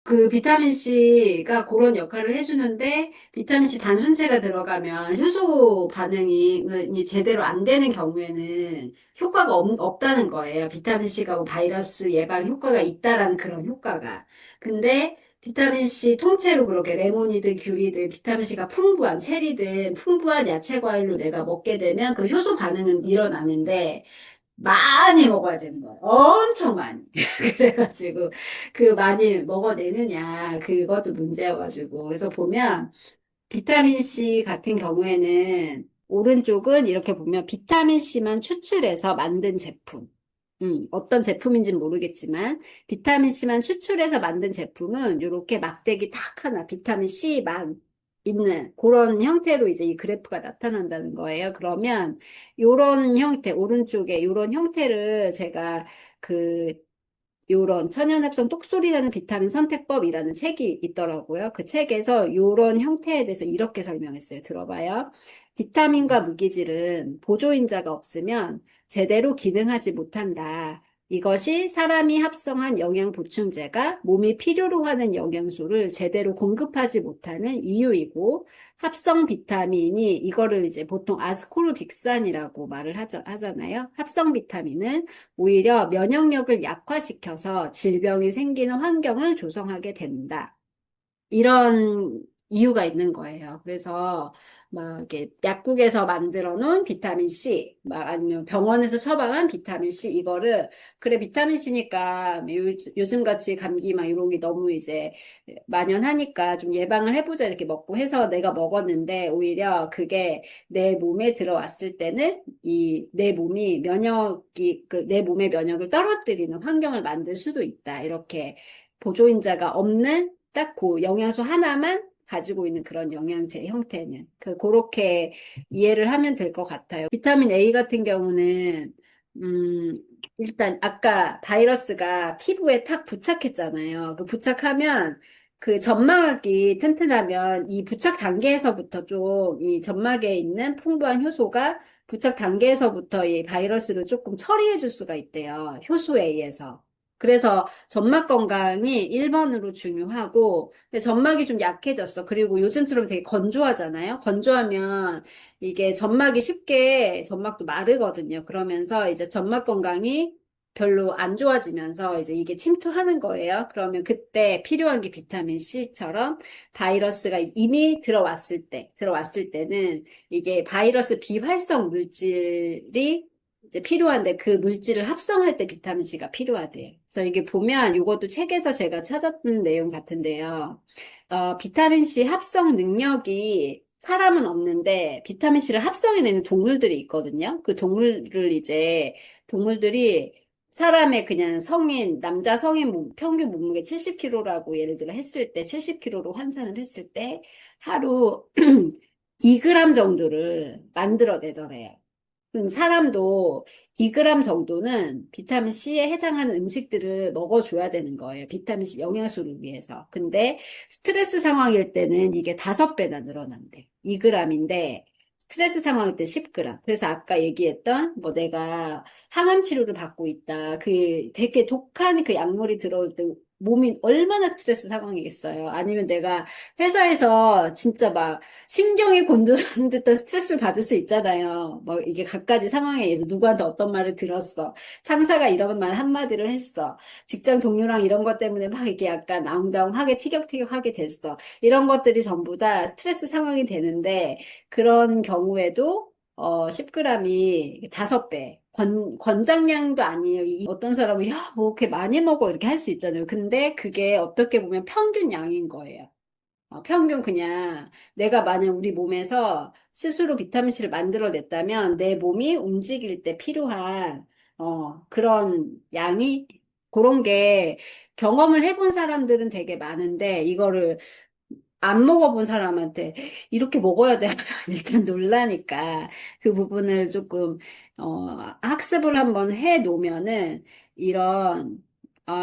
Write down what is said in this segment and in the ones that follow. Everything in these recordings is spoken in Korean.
그 비타민 C가 그런 역할을 해주는데 비타민 C 단순체가 들어가면 효소 반응이 제대로 안 되는 경우에는 효과가 없다는 거예요. 비타민 C가 뭐 바이러스 예방 효과가 있다라는 그런 효과가. 근데 비타민 C 통째로 그렇게 레몬이든 귤이든 비타민 C가 풍부한 체리든 풍부한 야채 과일로 내가 먹게 되면 그 효소 반응은 일어나는데 많이 먹어야 되는 거예요. 엄청 많이. 그래가지고, 그 많이 먹어내느냐, 그것도 문제여가지고. 그래서 보면, 비타민C 같은 경우에는, 오른쪽은 이렇게 보면 비타민C만 추출해서 만든 제품. 어떤 제품인지는 모르겠지만, 비타민C만 추출해서 만든 제품은 이렇게 막대기 딱 하나, 비타민C만 있는 그런 형태로 이제 이 그래프가 나타난다는 거예요. 그러면 요런 형태, 오른쪽에 요런 형태를 제가 그 요런 천연합성 똑소리라는 비타민 선택법이라는 책이 있더라고요. 그 책에서 요런 형태에 대해서 이렇게 설명했어요. 들어봐요. 비타민과 무기질은 보조인자가 없으면 제대로 기능하지 못한다. 이것이 사람이 합성한 영양 보충제가 몸이 필요로 하는 영양소를 제대로 공급하지 못하는 이유이고, 합성 비타민이 이거를 이제 보통 아스코르빅산이라고 말을 하잖아요. 합성 비타민은 오히려 면역력을 약화시켜서 질병이 생기는 환경을 조성하게 된다. 이런 이유가 있는 거예요. 그래서 막 이렇게 약국에서 만들어 놓은 비타민 C, 막 아니면 병원에서 처방한 비타민 C 이거를 그래 비타민 C니까 요즘 같이 감기 막 이런 게 너무 이제 만연하니까 좀 예방을 해보자 이렇게 먹고 해서 내가 먹었는데 오히려 그게 내 몸에 들어왔을 때는 이 내 몸이 면역이 그 내 몸의 면역을 떨어뜨리는 환경을 만들 수도 있다. 이렇게 보조인자가 없는 딱 그 영양소 하나만 가지고 있는 그런 영양제 형태는 그렇게 이해를 하면 될 것 같아요. 비타민 A 같은 경우는 음 일단 아까 바이러스가 피부에 탁 부착했잖아요. 그 부착하면 그 점막이 튼튼하면 이 부착 단계에서부터 좀 이 점막에 있는 풍부한 효소가 부착 단계에서부터 이 바이러스를 조금 처리해 줄 수가 있대요. 효소에 의해서. 그래서 점막 건강이 1번으로 중요하고, 근데 점막이 좀 약해졌어. 그리고 요즘처럼 되게 건조하잖아요. 건조하면 이게 점막이 쉽게, 점막도 마르거든요. 그러면서 이제 점막 건강이 별로 안 좋아지면서 이제 이게 침투하는 거예요. 그러면 그때 필요한 게 비타민 C처럼 바이러스가 이미 들어왔을 때는 이게 바이러스 비활성 물질이 이제 필요한데 그 물질을 합성할 때 비타민 C가 필요하대요. 그래서 이게 보면 이것도 책에서 제가 찾았던 내용 같은데요. 비타민 C 합성 능력이 사람은 없는데 비타민 C를 합성해내는 동물들이 있거든요. 그 동물들이 사람의 그냥 남자 성인 평균 몸무게 70kg라고 예를 들어 했을 때, 70kg로 환산을 했을 때 하루 2g 정도를 만들어내더래요. 그럼 사람도 2g 정도는 비타민 C에 해당하는 음식들을 먹어줘야 되는 거예요. 비타민 C 영양소를 위해서. 근데 스트레스 상황일 때는 이게 5배나 늘어난대. 2g인데 스트레스 상황일 때 10g. 그래서 아까 얘기했던 뭐 내가 항암 치료를 받고 있다. 그 되게 독한 그 약물이 들어올 때 몸이 얼마나 스트레스 상황이겠어요. 아니면 내가 회사에서 진짜 막 신경이 곤두서는 듯한 스트레스를 받을 수 있잖아요. 뭐 이게 갖가지 상황에 의해서 누구한테 어떤 말을 들었어. 상사가 이런 말 한마디를 했어. 직장 동료랑 이런 것 때문에 막 이게 약간 앙당하게 티격태격하게 됐어. 이런 것들이 전부 다 스트레스 상황이 되는데 그런 경우에도 10g이 5배. 권장량도 아니에요. 어떤 사람은, 야, 뭐, 이렇게 많이 먹어. 이렇게 할 수 있잖아요. 근데 그게 어떻게 보면 평균 양인 거예요. 평균 그냥 내가 만약 우리 몸에서 스스로 비타민 C를 만들어냈다면 내 몸이 움직일 때 필요한 그런 양이 그런 게 경험을 해본 사람들은 되게 많은데 이거를 안 먹어본 사람한테 이렇게 먹어야 돼 하면 일단 놀라니까 그 부분을 조금 학습을 한번 해 놓으면은 이런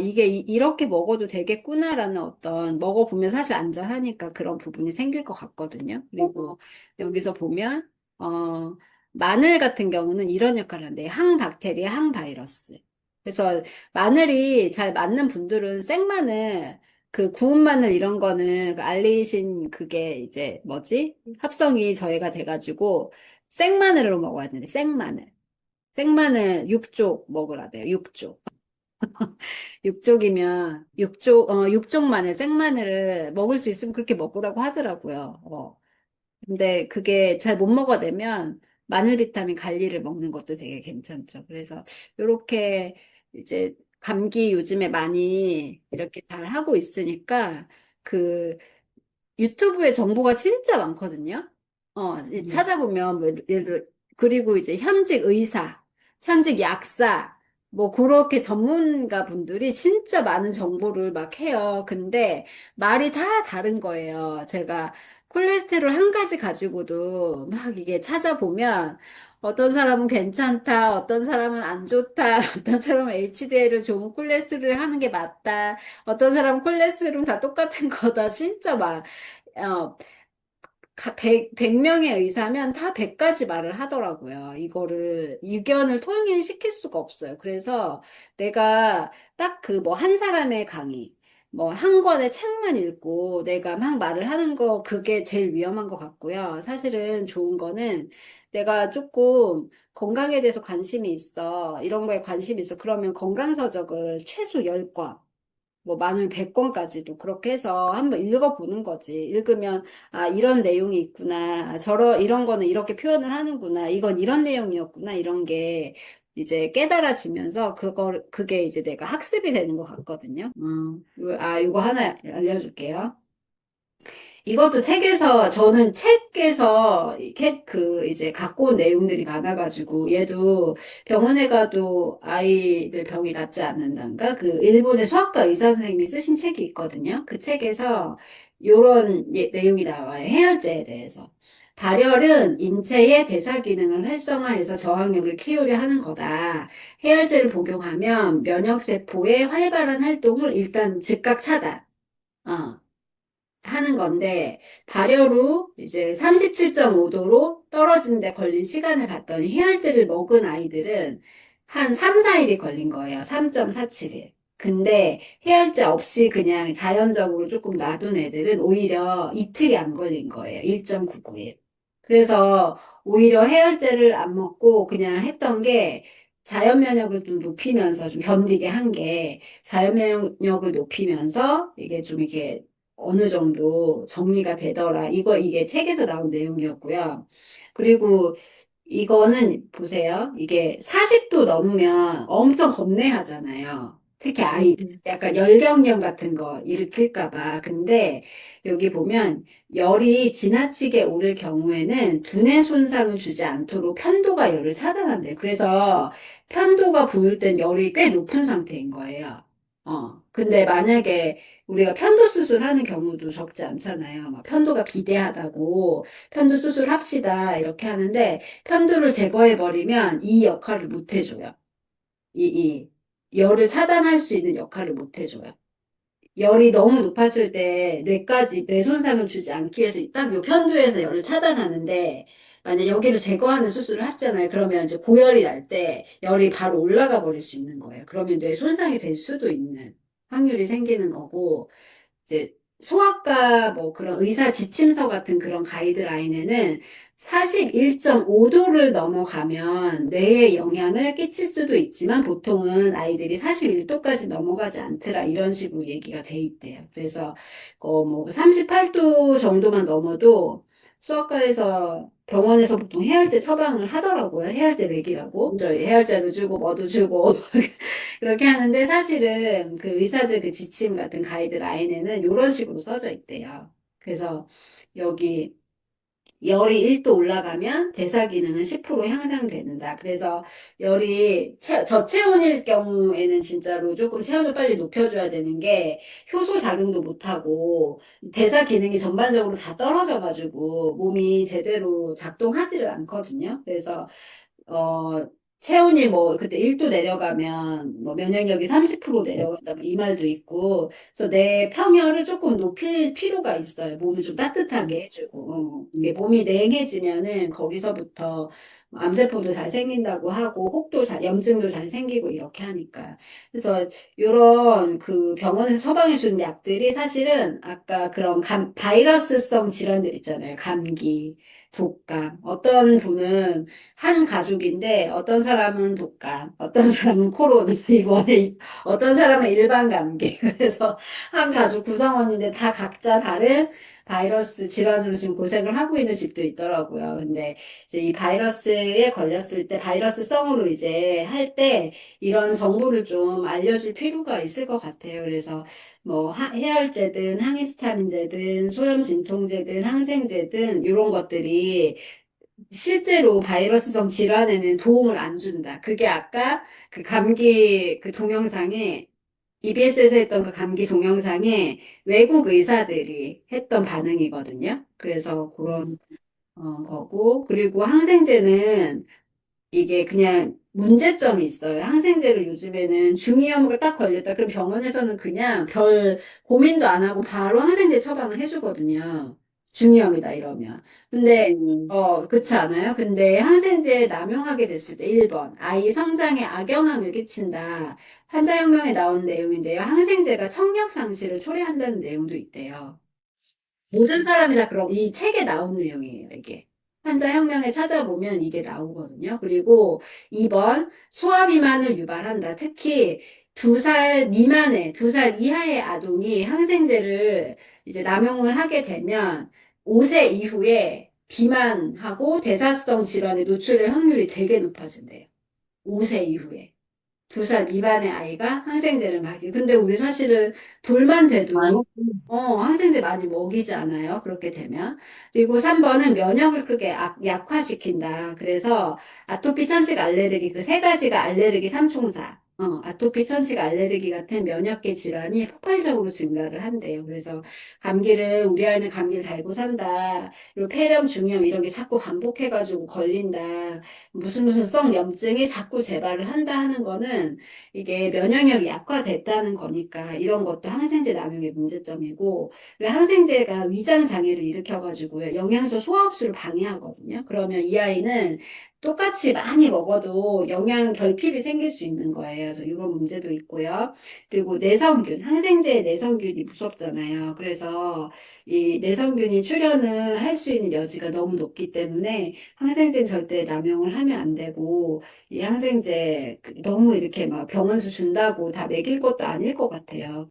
이게 이렇게 먹어도 되겠구나라는 어떤 먹어보면 사실 안전하니까 그런 부분이 생길 것 같거든요. 그리고 여기서 보면 마늘 같은 경우는 이런 역할을 한대요. 항박테리아, 항바이러스. 그래서 마늘이 잘 맞는 분들은 생마늘 그 구운 마늘 이런 거는 그 알리신 그게 이제 뭐지? 합성이 저희가 돼가지고 생마늘로 먹어야 되는데 생마늘. 생마늘 6쪽 먹으라대요. 6쪽. 6쪽 마늘, 생마늘을 먹을 수 있으면 그렇게 먹으라고 하더라고요. 근데 그게 잘 못 먹어내면 마늘 비타민 갈리를 먹는 것도 되게 괜찮죠. 그래서 요렇게 이제 감기 요즘에 많이 이렇게 잘 하고 있으니까 그 유튜브에 정보가 진짜 많거든요. 찾아보면, 뭐, 예를 들어, 그리고 이제 현직 의사, 현직 약사, 뭐, 그렇게 전문가 분들이 진짜 많은 정보를 막 해요. 근데 말이 다 다른 거예요. 제가 콜레스테롤 한 가지 가지고도 막 이게 찾아보면 어떤 사람은 괜찮다, 어떤 사람은 안 좋다, 어떤 사람은 HDL을 좋은 콜레스테롤을 하는 게 맞다, 어떤 사람은 콜레스테롤은 다 똑같은 거다. 진짜 막 어, 100명의 의사면 다 100가지 말을 하더라고요. 이거를 의견을 통일시킬 수가 없어요. 그래서 내가 딱 그 뭐 한 사람의 강의, 뭐 한 권의 책만 읽고 내가 막 말을 하는 거 그게 제일 위험한 것 같고요. 사실은 좋은 거는 내가 조금 건강에 대해서 관심이 있어. 이런 거에 관심이 있어. 그러면 건강서적을 최소 10권. 뭐 많으면 100권까지도 그렇게 해서 한번 읽어보는 거지. 읽으면 아 이런 내용이 있구나. 이런 거는 이렇게 표현을 하는구나. 이건 이런 내용이었구나. 이런 게 이제 깨달아지면서 그게 이제 내가 학습이 되는 것 같거든요. 이거 하나 알려줄게요. 이것도 저는 책에서 이제 갖고 온 내용들이 많아가지고, 얘도 병원에 가도 아이들 병이 낫지 않는단가? 그 일본의 수학과 의사 선생님이 쓰신 책이 있거든요. 그 책에서 요런 내용이 나와요. 해열제에 대해서. 발열은 인체의 대사 기능을 활성화해서 저항력을 키우려 하는 거다. 해열제를 복용하면 면역세포의 활발한 활동을 일단 즉각 차단. 어. 하는 건데 발열 후 이제 37.5도로 떨어진 데 걸린 시간을 봤더니 해열제를 먹은 아이들은 한 3, 4일이 걸린 거예요. 3.47일. 근데 해열제 없이 그냥 자연적으로 조금 놔둔 애들은 오히려 이틀이 안 걸린 거예요. 1.99일. 그래서 오히려 해열제를 안 먹고 그냥 했던 게 자연 면역을 좀 높이면서 좀 견디게 한 게 자연 면역을 높이면서 이게 좀 이게 어느 정도 정리가 되더라. 이게 책에서 나온 내용이었고요. 그리고 이거는 보세요. 이게 40도 넘으면 엄청 겁내하잖아요. 특히 아이들. 약간 열경련 같은 거 일으킬까 봐. 근데 여기 보면 열이 지나치게 오를 경우에는 두뇌 손상을 주지 않도록 편도가 열을 차단한대요. 그래서 편도가 부을 땐 열이 꽤 높은 상태인 거예요. 근데 만약에 우리가 편도 수술하는 경우도 적지 않잖아요. 막 편도가 비대하다고 편도 수술합시다 이렇게 하는데 편도를 제거해버리면 이 역할을 못 해줘요. 이 열을 차단할 수 있는 역할을 못 해줘요. 열이 너무 높았을 때 뇌 손상을 주지 않기 위해서 딱 요 편도에서 열을 차단하는데 만약 여기를 제거하는 수술을 했잖아요. 그러면 이제 고열이 날 때 열이 바로 올라가 버릴 수 있는 거예요. 그러면 뇌 손상이 될 수도 있는 확률이 생기는 거고 이제 소아과 뭐 그런 의사 지침서 같은 그런 가이드라인에는 41.5도를 넘어가면 뇌에 영향을 끼칠 수도 있지만 보통은 아이들이 41도까지 넘어가지 않더라 이런 식으로 얘기가 돼 있대요. 그래서 뭐 38도 정도만 넘어도 수학과에서 병원에서 보통 해열제 처방을 하더라고요. 해열제 먹이라고. 저희 해열제도 주고 뭐도 주고 그렇게 하는데 사실은 그 의사들 그 지침 같은 가이드라인에는 이런 식으로 써져 있대요. 그래서 여기 열이 1도 올라가면 대사 기능은 10% 향상된다. 그래서 열이 저체온일 경우에는 진짜로 조금 체온을 빨리 높여줘야 되는 게 효소 작용도 못하고 대사 기능이 전반적으로 다 떨어져가지고 몸이 제대로 작동하지를 않거든요. 그래서 어, 체온이 뭐, 그때 1도 내려가면, 뭐, 면역력이 30% 내려간다, 뭐이 말도 있고, 그래서 내 평열을 조금 높일 필요가 있어요. 몸을 좀 따뜻하게 해주고, 이게 몸이 냉해지면은 거기서부터 암세포도 잘 생긴다고 하고, 염증도 잘 생기고 이렇게 하니까. 그래서 요런 그 병원에서 처방해 주는 약들이 사실은 아까 그런 바이러스성 질환들 있잖아요. 감기, 독감. 어떤 분은 한 가족인데 어떤 사람은 독감, 어떤 사람은 코로나, 이번에 어떤 사람은 일반 감기. 그래서 한 가족 구성원인데 다 각자 다른 바이러스 질환으로 지금 고생을 하고 있는 집도 있더라고요. 근데 이제 이 바이러스에 걸렸을 때 바이러스성으로 이제 할 때 이런 정보를 좀 알려줄 필요가 있을 것 같아요. 그래서 뭐 해열제든 항히스타민제든 소염 진통제든 항생제든 이런 것들이 실제로 바이러스성 질환에는 도움을 안 준다. 그게 아까 그 감기 그 동영상에 EBS에서 했던 그 감기 동영상에 외국 의사들이 했던 반응이거든요. 그래서 그런 거고 그리고 항생제는 이게 그냥 문제점이 있어요. 항생제를 요즘에는 중이염가 딱 걸렸다. 그럼 병원에서는 그냥 별 고민도 안 하고 바로 항생제 처방을 해주거든요. 중이염이다 이러면. 근데 그렇지 않아요? 근데 항생제 남용하게 됐을 때 1번 아이 성장에 악영향을 끼친다. 환자혁명에 나온 내용인데요. 항생제가 청력 상실을 초래한다는 내용도 있대요. 모든 사람이 다 그런 이 책에 나온 내용이에요, 이게. 환자혁명에 찾아보면 이게 나오거든요. 그리고 2번 소아비만을 유발한다. 특히 2살 미만의, 2살 이하의 아동이 항생제를 이제 남용을 하게 되면 5세 이후에 비만하고 대사성 질환에 노출될 확률이 되게 높아진대요. 5세 이후에. 2살 미만의 아이가 항생제를 먹이. 근데 우리 사실은 돌만 돼도 항생제 많이 먹이지 않아요? 그렇게 되면. 그리고 3번은 면역을 크게 약화시킨다. 그래서 아토피, 천식, 알레르기 그 세 가지가 알레르기 삼총사. 아토피, 천식, 알레르기 같은 면역계 질환이 폭발적으로 증가를 한대요. 그래서 우리 아이는 감기를 달고 산다. 그리고 폐렴, 중이염 이런 게 자꾸 반복해가지고 걸린다. 무슨 성 염증이 자꾸 재발을 한다 하는 거는 이게 면역력이 약화됐다는 거니까 이런 것도 항생제 남용의 문제점이고 그리고 항생제가 위장 장애를 일으켜가지고 영양소 소화 흡수를 방해하거든요. 그러면 이 아이는 똑같이 많이 먹어도 영양 결핍이 생길 수 있는 거예요. 그래서 이런 문제도 있고요. 그리고 내성균, 항생제의 내성균이 무섭잖아요. 그래서 이 내성균이 출현을 할 수 있는 여지가 너무 높기 때문에 항생제는 절대 남용을 하면 안 되고, 이 항생제 너무 이렇게 막 병원에서 준다고 다 먹일 것도 아닐 것 같아요.